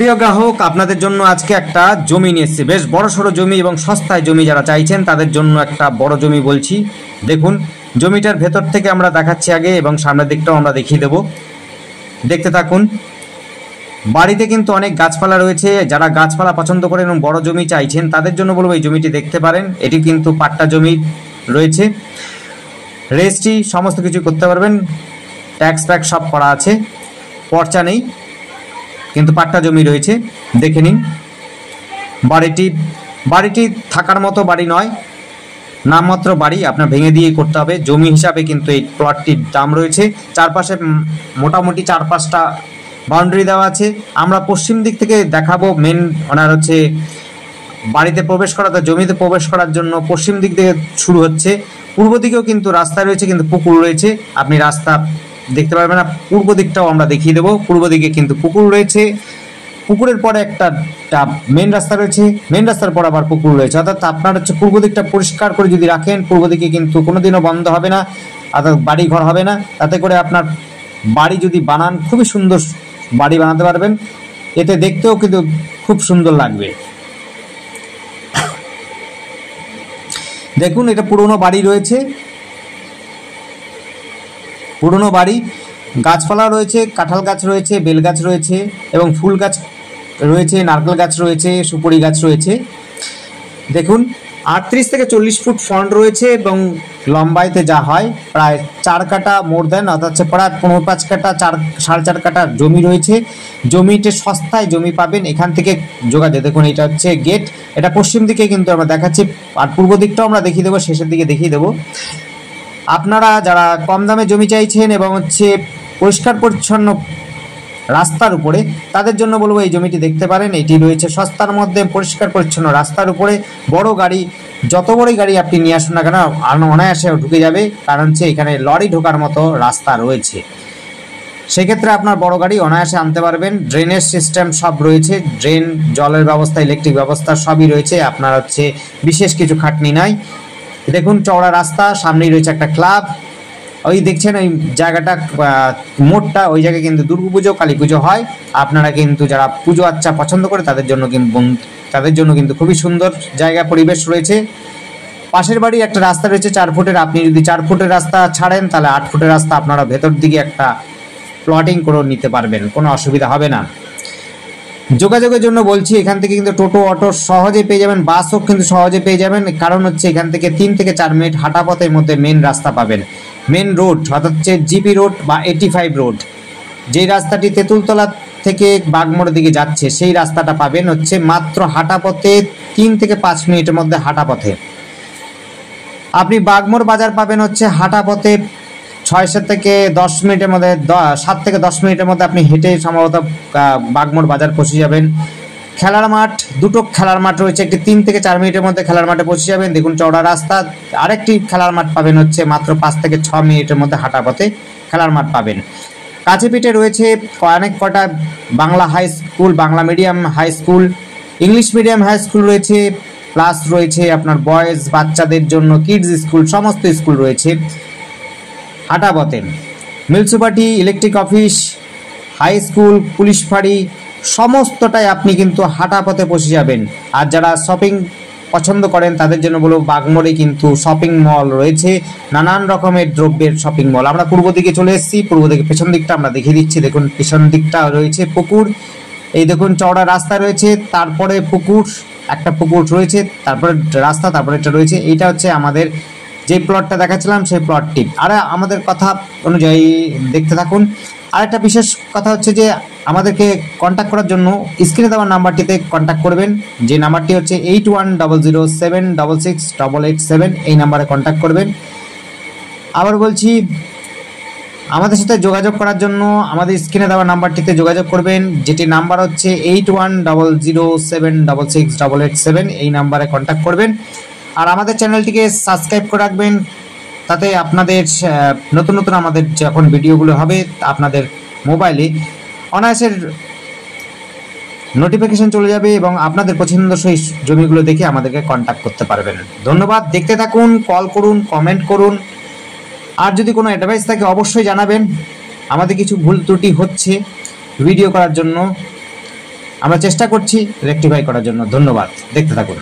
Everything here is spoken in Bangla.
প্রিয় গ্রাহক, আপনাদের জন্য আজকে একটা জমি নিয়ে এসেছি। বেশ বড়সড় জমি এবং সস্তায় জমি যারা চাইছেন তাদের জন্য একটা বড় জমি বলছি। দেখুন, জমিটার ভেতর থেকে আমরা দেখাচ্ছি আগে এবং সামনের দিকটাও আমরা দেখিয়ে দেব, দেখতে থাকুন। বাড়িতে কিন্তু অনেক গাছপালা রয়েছে। যারা গাছপালা পছন্দ করেন এবং বড় জমি চাইছেন তাদের জন্য বলবো এই জমিটি দেখতে পারেন। এটি কিন্তু পাট্টা জমি রয়েছে, রেজিস্ট্রি সমস্ত কিছু করতে পারবেন, ট্যাক্স ফ্যাক্স সব করা আছে, পর্চা নেই, কিন্তু পাট্টা জমি রয়েছে। দেখে নিন। বাড়িটি থাকার মতো বাড়ি নয়, নামমাত্র বাড়ি, আপনার ভেঙে দিয়ে করতে হবে। জমি হিসাবে কিন্তু এই প্লটটির দাম রয়েছে। চারপাশে মোটামুটি 4-5টা বাউন্ডারি দেওয়া আছে। আমরা পশ্চিম দিক থেকে দেখাবো। মেন ওনার হচ্ছে বাড়িতে প্রবেশ করা, জমিতে প্রবেশ করার জন্য পশ্চিম দিক থেকে শুরু হচ্ছে। পূর্ব দিকেও কিন্তু রাস্তা রয়েছে, কিন্তু পুকুর রয়েছে, আপনি রাস্তা দেখতে পারবেন না। পূর্ব দিকটাও আমরা দেখিয়ে দেবো। পূর্ব দিকে কিন্তু পুকুর রয়েছে, পুকুরের পরে একটা মেন রাস্তা রয়েছে, মেন রাস্তার পর আবার পুকুর রয়েছে। অর্থাৎ আপনার হচ্ছে পূর্ব দিকটা পরিষ্কার করে যদি রাখেন, পূর্ব দিকে কিন্তু কোনোদিনও বন্ধ হবে না, অর্থাৎ বাড়ি ঘর হবে না। তাতে করে আপনার বাড়ি যদি বানান, খুবই সুন্দর বাড়ি বানাতে পারবেন। এতে দেখতেও কিন্তু খুব সুন্দর লাগবে। দেখুন, এটা পুরনো বাড়ি রয়েছে, পুরনো বাড়ি। গাছপালা রয়েছে, কাঁঠাল গাছ রয়েছে, বেল গাছ রয়েছে এবং ফুল গাছ রয়েছে, নারকেল গাছ রয়েছে, সুপারি গাছ রয়েছে। দেখুন, 38 থেকে 40 ফুট ফ্রন্ট রয়েছে এবং লম্বাইতে যা হয় প্রায় 4 কাঠা মোর দেন, অর্থাৎ প্রায় 5 কাঠা 4.5 কাঠা জমি রয়েছে। জমিতে সস্তায় জমি পাবেন। এখান থেকে যোগাযোগ। দেখুন, এটা হচ্ছে গেট, এটা পশ্চিম দিকে কিন্তু আমরা দেখাচ্ছি, আর পূর্ব দিকটাও আমরা দেখিয়ে দেবো, শেষের দিকে দেখিয়ে দেবো। আপনারা যারা কম দামে জমি চাইছেন এবং হচ্ছে পরিষ্কার পরিচ্ছন্ন রাস্তার উপরে, তাদের জন্য বলবো এই জমিটি দেখতে পারেন। এটি রয়েছে সস্তার মধ্যে, পরিষ্কার পরিচ্ছন্ন রাস্তার উপরে। বড় গাড়ি, যত বড়ই গাড়ি আপনি নিয়ে আসুন না কেন অনায়াসে ঢুকে যাবে, কারণ হচ্ছে এখানে লরি ঢোকার মতো রাস্তা রয়েছে। সেক্ষেত্রে আপনার বড় গাড়ি অনায়াসে আনতে পারবেন। ড্রেনেজ সিস্টেম সব রয়েছে, ড্রেন, জলের ব্যবস্থা, ইলেকট্রিক ব্যবস্থা সবই রয়েছে। আপনার হচ্ছে বিশেষ কিছু খাটনি নাই। দেখুন, চওড়া রাস্তা, সামনেই রয়েছে একটা ক্লাব। ওই দেখছেন ওই জায়গাটা, মোড়টা, ওই জায়গায় কিন্তু দুর্গাপুজো, কালী পুজো হয়। আপনারা কিন্তু যারা পুজো আচ্ছা পছন্দ করে তাদের জন্য কিন্তু খুবই সুন্দর জায়গা, পরিবেশ রয়েছে। পাশের বাড়ি একটা রাস্তা রয়েছে 4 ফুটের। আপনি যদি 4 ফুটের রাস্তা ছাড়েন, তাহলে 8 ফুটের রাস্তা আপনারা ভেতর দিকে একটা প্লটিং করে নিতে পারবেন, কোনো অসুবিধা হবে না। যোগাযোগের জন্য বলছি, এখান থেকে কিন্তু টোটো, অটো সহজে পেয়ে যাবেন, বাসও কিন্তু সহজে পেয়ে যাবেন। কারণ হচ্ছে এখান থেকে 3 থেকে 4 মিনিট হাঁটা পথের মধ্যে মেন রাস্তা পাবেন। মেন রোড অর্থাৎ হচ্ছে জিপি রোড বা 85 রোড, যেই রাস্তাটি তেঁতুলতলা থেকে বাগমোড়ের দিকে যাচ্ছে, সেই রাস্তাটা পাবেন হচ্ছে মাত্র হাঁটা পথে 3 থেকে 5 মিনিটের মধ্যে হাঁটা পথে। আপনি বাগমোড় বাজার পাবেন হচ্ছে হাঁটা পথে 6 থেকে 10 মিনিটের মধ্যে, 7 থেকে 10 মিনিটের মধ্যে আপনি হেঁটে সম্ভবত বাগমোড় বাজার পৌঁছে যাবেন। খেলার মাঠ, দুটো খেলার মাঠ রয়েছে, একটি 3 থেকে 4 মিনিটের মধ্যে খেলার মাঠে পৌঁছে যাবেন। দেখুন, চওড়া রাস্তা। আরেকটি খেলার মাঠ পাবেন হচ্ছে মাত্র 5 থেকে 6 মিনিটের মধ্যে হাঁটা পথে খেলার মাঠ পাবেন। কাছে পিঠে রয়েছে অনেক কটা Bangla high school, Bangla medium high school, English medium high school রয়েছে, প্লাস রয়েছে আপনার বয়েজ বাচ্চাদের জন্য কিডস স্কুল, সমস্ত স্কুল রয়েছে হাঁটা পথে। Municipality, electric office, high school, police ফাঁড়ি সমস্তটাই আপনি কিন্তু হাঁটা পথে পৌঁছে যাবেন। আর যারা শপিং পছন্দ করেন তাদের জন্য বলবো, বাগমোড়ে কিন্তু শপিং মল রয়েছে, নানান রকমের দ্রব্যের শপিং মল। আমরা পূর্ব দিকে চলে এসেছি, পূর্ব দিকে পেছন দিকটা আমরা দেখিয়ে দিচ্ছি। দেখুন, পেছন দিকটা রয়েছে পুকুর। এই দেখুন, চওড়া রাস্তা রয়েছে, তারপরে পুকুর, একটা পুকুর রয়েছে, তারপরে রাস্তা, তারপরে এটা রয়েছে। এইটা হচ্ছে আমাদের যে প্লটটা দেখাচ্ছিলাম সেই প্লটটি। আর আমাদের কথা অনুযায়ী দেখতে থাকুন। আরেকটা বিশেষ কথা হচ্ছে যে আমাদেরকে কন্ট্যাক্ট করার জন্য স্ক্রিনে দেওয়া নাম্বারটিতে কন্ট্যাক্ট করবেন, যে নাম্বারটি হচ্ছে 8100768887। এই নাম্বারে কন্ট্যাক্ট করবেন। আবার বলছি, আমাদের সাথে যোগাযোগ করার জন্য আমাদের স্ক্রিনে দেওয়া নাম্বারটিতে যোগাযোগ করবেন, যেটি নাম্বার হচ্ছে 8100768887। এই নাম্বারে কন্ট্যাক্ট করবেন। আর আমাদের চ্যানেলটিকে সাবস্ক্রাইব করে রাখবেন, তাতে আপনাদের নতুন নতুন আমাদের যখন ভিডিওগুলো হবে আপনাদের মোবাইলে অনায়াসে নোটিফিকেশন চলে যাবে এবং আপনাদের পছন্দসই জমিগুলো দেখে আমাদেরকে কন্ট্যাক্ট করতে পারবেন। ধন্যবাদ। দেখতে থাকুন, কল করুন, কমেন্ট করুন। আর যদি কোনো অ্যাডভাইস থাকে অবশ্যই জানাবেন। আমাদের কিছু ভুল ত্রুটি হচ্ছে ভিডিও করার জন্য, আমরা চেষ্টা করছি রেকটিফাই করার জন্য। ধন্যবাদ, দেখতে থাকুন।